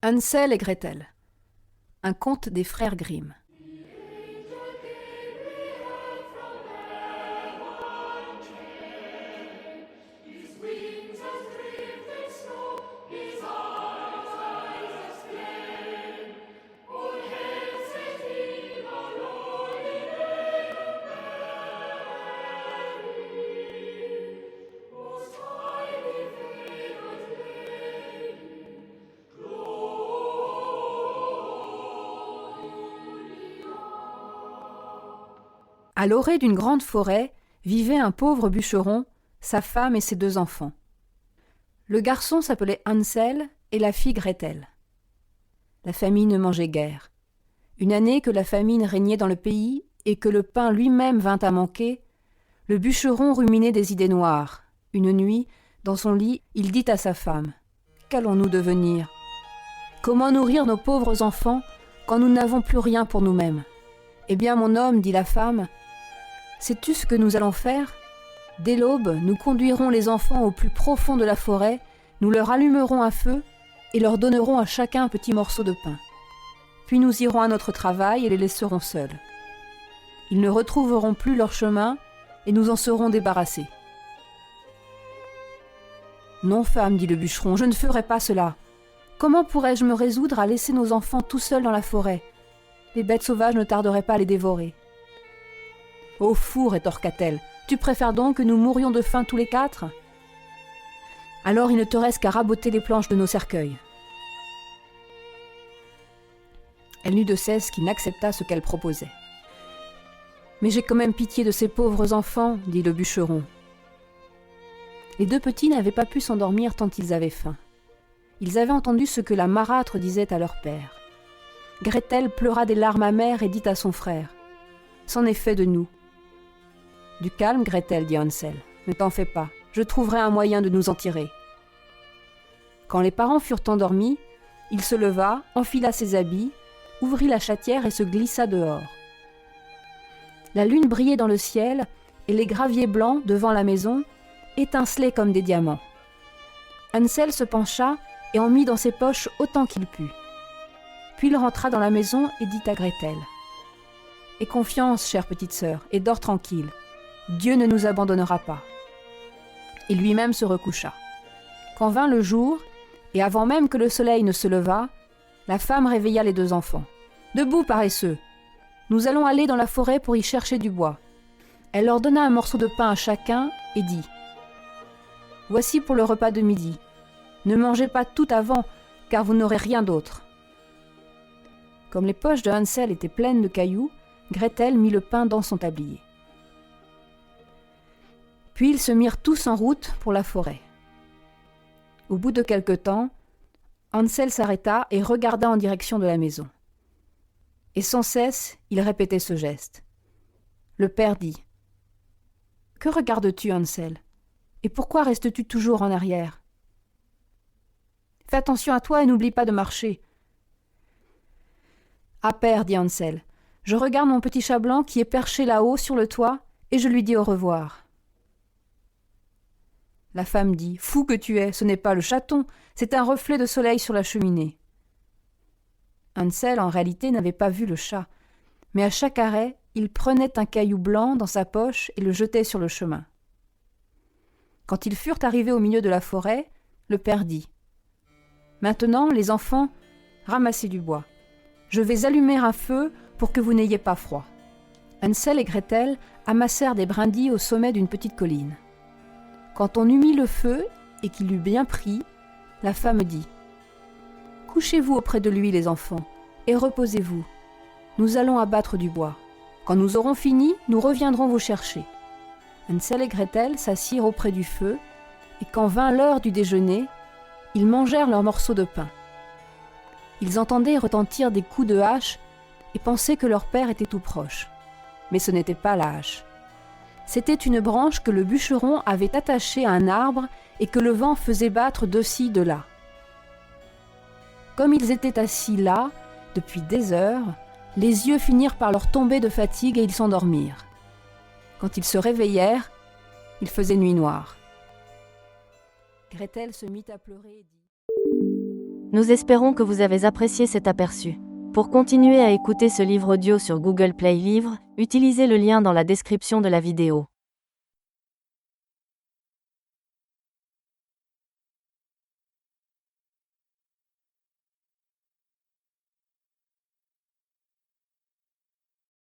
Hansel et Gretel. Un conte des frères Grimm. À l'orée d'une grande forêt vivait un pauvre bûcheron, sa femme et ses 2 enfants. Le garçon s'appelait Hansel et la fille Gretel. La famille ne mangeait guère. Une année que la famine régnait dans le pays et que le pain lui-même vint à manquer, le bûcheron ruminait des idées noires. Une nuit, dans son lit, il dit à sa femme : « Qu'allons-nous devenir ? Comment nourrir nos pauvres enfants quand nous n'avons plus rien pour nous-mêmes ? Eh bien, mon homme, dit la femme, sais-tu ce que nous allons faire ? Dès l'aube, nous conduirons les enfants au plus profond de la forêt, nous leur allumerons un feu et leur donnerons à chacun un petit morceau de pain. Puis nous irons à notre travail et les laisserons seuls. Ils ne retrouveront plus leur chemin et nous en serons débarrassés. » « Non, femme, dit le bûcheron, je ne ferai pas cela. Comment pourrais-je me résoudre à laisser nos enfants tout seuls dans la forêt ? Les bêtes sauvages ne tarderaient pas à les dévorer. »« Ô fou, rétorqua-t-elle, tu préfères donc que nous mourions de faim tous les 4 ? Alors il ne te reste qu'à raboter les planches de nos cercueils. » Elle n'eut de cesse qu'il n'accepta ce qu'elle proposait. « Mais j'ai quand même pitié de ces pauvres enfants, dit le bûcheron. » Les 2 petits n'avaient pas pu s'endormir tant ils avaient faim. Ils avaient entendu ce que la marâtre disait à leur père. Gretel pleura des larmes amères et dit à son frère : « C'en est fait de nous. »« Du calme, Gretel, dit Hansel. Ne t'en fais pas, je trouverai un moyen de nous en tirer. » Quand les parents furent endormis, il se leva, enfila ses habits, ouvrit la chatière et se glissa dehors. La lune brillait dans le ciel et les graviers blancs devant la maison étincelaient comme des diamants. Hansel se pencha et en mit dans ses poches autant qu'il put. Puis il rentra dans la maison et dit à Gretel : « Aie confiance, chère petite sœur, et dors tranquille. Dieu ne nous abandonnera pas. » Et lui-même se recoucha. Quand vint le jour, et avant même que le soleil ne se levât, la femme réveilla les 2 enfants. « Debout, paresseux ! Nous allons aller dans la forêt pour y chercher du bois. » Elle leur donna un morceau de pain à chacun et dit : « Voici pour le repas de midi. Ne mangez pas tout avant, car vous n'aurez rien d'autre. » Comme les poches de Hansel étaient pleines de cailloux, Gretel mit le pain dans son tablier. Puis ils se mirent tous en route pour la forêt. Au bout de quelque temps, Hansel s'arrêta et regarda en direction de la maison. Et sans cesse, il répétait ce geste. Le père dit : « Que regardes-tu, Hansel ? Et pourquoi restes-tu toujours en arrière ? Fais attention à toi et n'oublie pas de marcher. »« Ah, père, dit Hansel, je regarde mon petit chat blanc qui est perché là-haut sur le toit et je lui dis au revoir. » La femme dit : « Fou que tu es, ce n'est pas le chaton, c'est un reflet de soleil sur la cheminée. » Hansel, en réalité, n'avait pas vu le chat, mais à chaque arrêt, il prenait un caillou blanc dans sa poche et le jetait sur le chemin. Quand ils furent arrivés au milieu de la forêt, le père dit : « Maintenant, les enfants, ramassez du bois. Je vais allumer un feu pour que vous n'ayez pas froid. » Hansel et Gretel amassèrent des brindilles au sommet d'une petite colline. Quand on eut mis le feu et qu'il eut bien pris, la femme dit : « Couchez-vous auprès de lui, les enfants, et reposez-vous. Nous allons abattre du bois. Quand nous aurons fini, nous reviendrons vous chercher. » Hansel et Gretel s'assirent auprès du feu, et quand vint l'heure du déjeuner, ils mangèrent leurs morceaux de pain. Ils entendaient retentir des coups de hache et pensaient que leur père était tout proche. Mais ce n'était pas la hache. C'était une branche que le bûcheron avait attachée à un arbre et que le vent faisait battre de-ci, de-là. Comme ils étaient assis là, depuis des heures, les yeux finirent par leur tomber de fatigue et ils s'endormirent. Quand ils se réveillèrent, il faisait nuit noire. Gretel se mit à pleurer et dit : Nous espérons que vous avez apprécié cet aperçu. Pour continuer à écouter ce livre audio sur Google Play Livres, utilisez le lien dans la description de la vidéo.